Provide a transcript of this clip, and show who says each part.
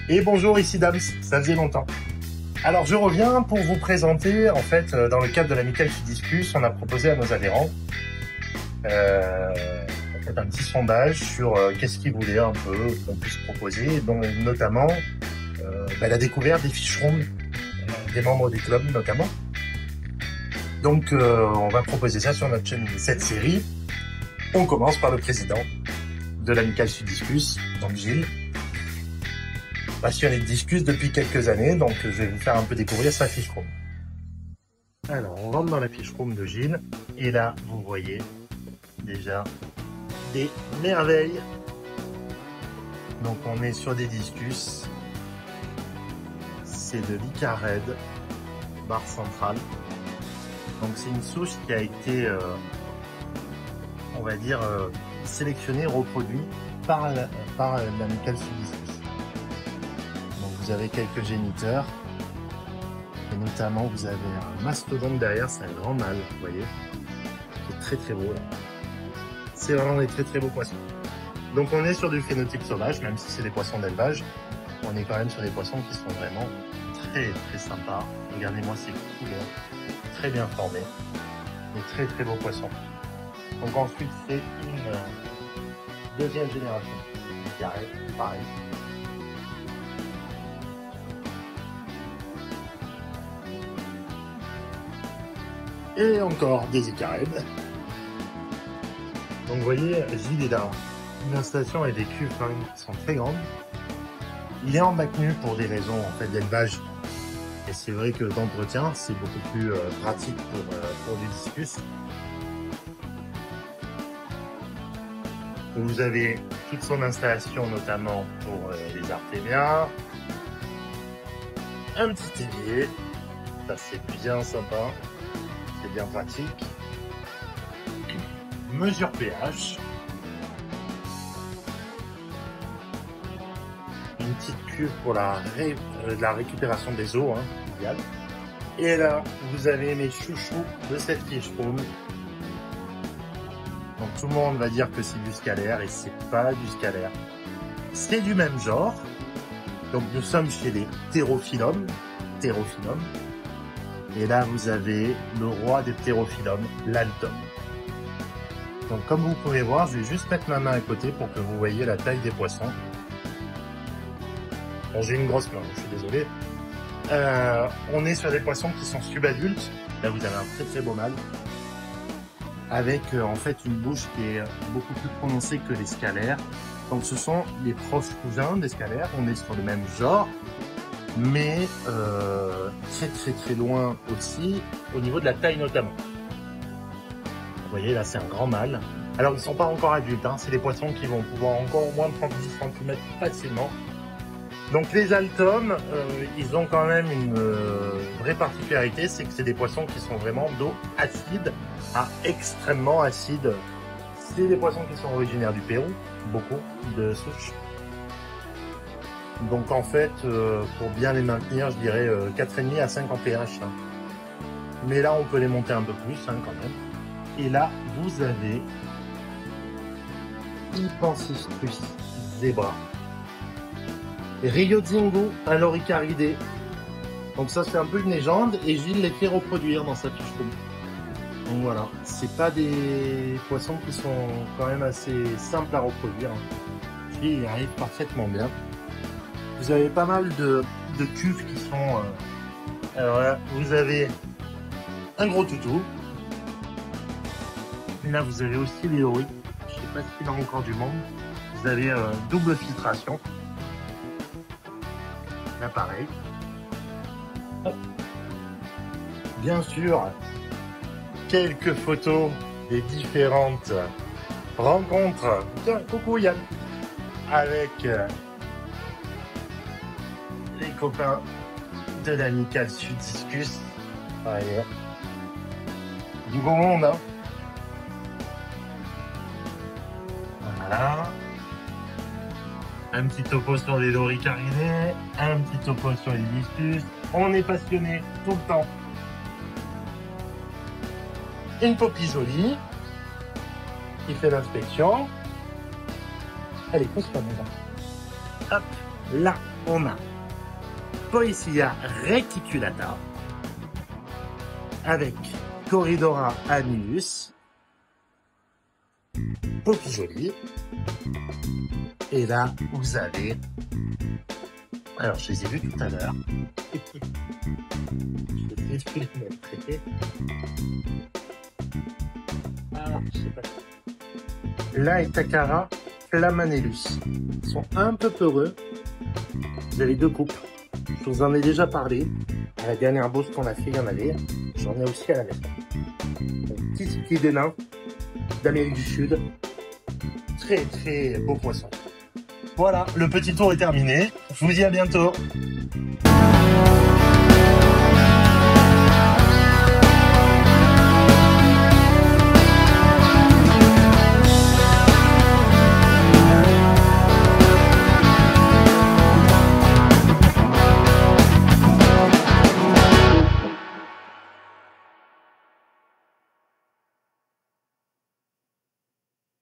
Speaker 1: Et bonjour, ici Dams, ça faisait longtemps. Alors je reviens pour vous présenter, en fait, dans le cadre de l'Amicale Sudiscus, on a proposé à nos adhérents un petit sondage sur qu'est-ce qu'ils voulaient un peu qu'on puisse proposer, dont notamment la découverte des ficherons des membres du club notamment. Donc on va proposer ça sur notre chaîne, cette série. On commence par le président de l'Amicale Sudiscus, donc Gilles. Passionné de discus depuis quelques années, donc je vais vous faire un peu découvrir sa fiche room. Alors, on rentre dans la fiche room de Gilles, et là, vous voyez déjà des merveilles. Donc, on est sur des discus. C'est de l'Icared, barre centrale. Donc, c'est une souche qui a été, on va dire, sélectionnée, reproduite par l'Amicale Sudiscus. Vous avez quelques géniteurs, et notamment vous avez un mastodonte derrière, c'est un grand mâle, vous voyez, qui est très très beau là. C'est vraiment des très très beaux poissons. Donc on est sur du phénotype sauvage, même si c'est des poissons d'élevage, on est quand même sur des poissons qui sont vraiment très très sympas. Regardez-moi ces couleurs, très bien formés, des très très beaux poissons. Donc ensuite c'est une deuxième génération, pareil. Et encore des Icared. Donc vous voyez, Gilles est là. Une installation avec des cuves qui sont très grandes. Il est en maintenu pour des raisons en fait d'élevage. Et c'est vrai que d'entretien, c'est beaucoup plus pratique pour du discus. Vous avez toute son installation, notamment pour les artémias. Un petit évier. Ça c'est bien sympa. C'est bien pratique. Mesure pH. Une petite cuve pour la récupération des eaux, hein, idéal. Et là, vous avez mes chouchous de cette fiche room. Donc tout le monde va dire que c'est du scalaire et c'est pas du scalaire. C'est du même genre. Donc nous sommes chez les Pterophyllum. Et là, vous avez le roi des ptérophyllums, l'altum. Donc, comme vous pouvez voir, je vais juste mettre ma main à côté pour que vous voyez la taille des poissons. Bon, j'ai une grosse main, je suis désolé. On est sur des poissons qui sont subadultes. Là, vous avez un très très beau mâle. Avec, en fait, une bouche qui est beaucoup plus prononcée que les scalaires. Donc, ce sont les proches cousins des scalaires. On est sur le même genre. Mais très très très loin aussi, au niveau de la taille notamment. Vous voyez, là c'est un grand mâle. Alors ils ne sont pas encore adultes, hein. C'est des poissons qui vont pouvoir encore au moins prendre 10 cm facilement. Donc les altums, ils ont quand même une vraie particularité, c'est que c'est des poissons qui sont vraiment d'eau acide à extrêmement acide. C'est des poissons qui sont originaires du Pérou, beaucoup de souches. Donc en fait, pour bien les maintenir, je dirais 4,5 à 5 en pH. Hein. Mais là, on peut les monter un peu plus hein, quand même. Et là, vous avez Hypancistrus zebra. Ryozingo aloricaridé. Donc ça, c'est un peu une légende. Et Gilles les fait reproduire dans sa fiche room. Donc voilà, c'est pas des poissons qui sont quand même assez simples à reproduire. Gilles y arrive parfaitement bien. Vous avez pas mal de cuves qui sont... alors là, vous avez un gros toutou. Là, vous avez aussi les oris. Je sais pas s'il y a encore du monde. Vous avez double filtration. Là, pareil. Bien sûr, quelques photos des différentes rencontres. Tiens, coucou Yann. Avec... les copains de l'Amicale Sudiscus. Allez. Du beau monde, hein. Voilà. Un petit topo sur les loricaridés, un petit topo sur les discus. On est passionné tout le temps. Une popie jolie qui fait l'inspection. Elle est costaud, là. Hop, là. on a Poecia reticulata avec Corridora anilus, Poppy jolie. Et là, vous avez... Alors, je les ai vus tout à l'heure. Je vais les montrer. Ah, je sais pas. Là est Takara Flamanellus. Ils sont un peu peureux. Vous avez deux couples. Je vous en ai déjà parlé. À la dernière bourse qu'on a fait, il y en avait. J'en ai aussi à la maison. Un petit des nains d'Amérique du Sud. Très très beau poisson. Voilà, le petit tour est terminé. Je vous dis à bientôt.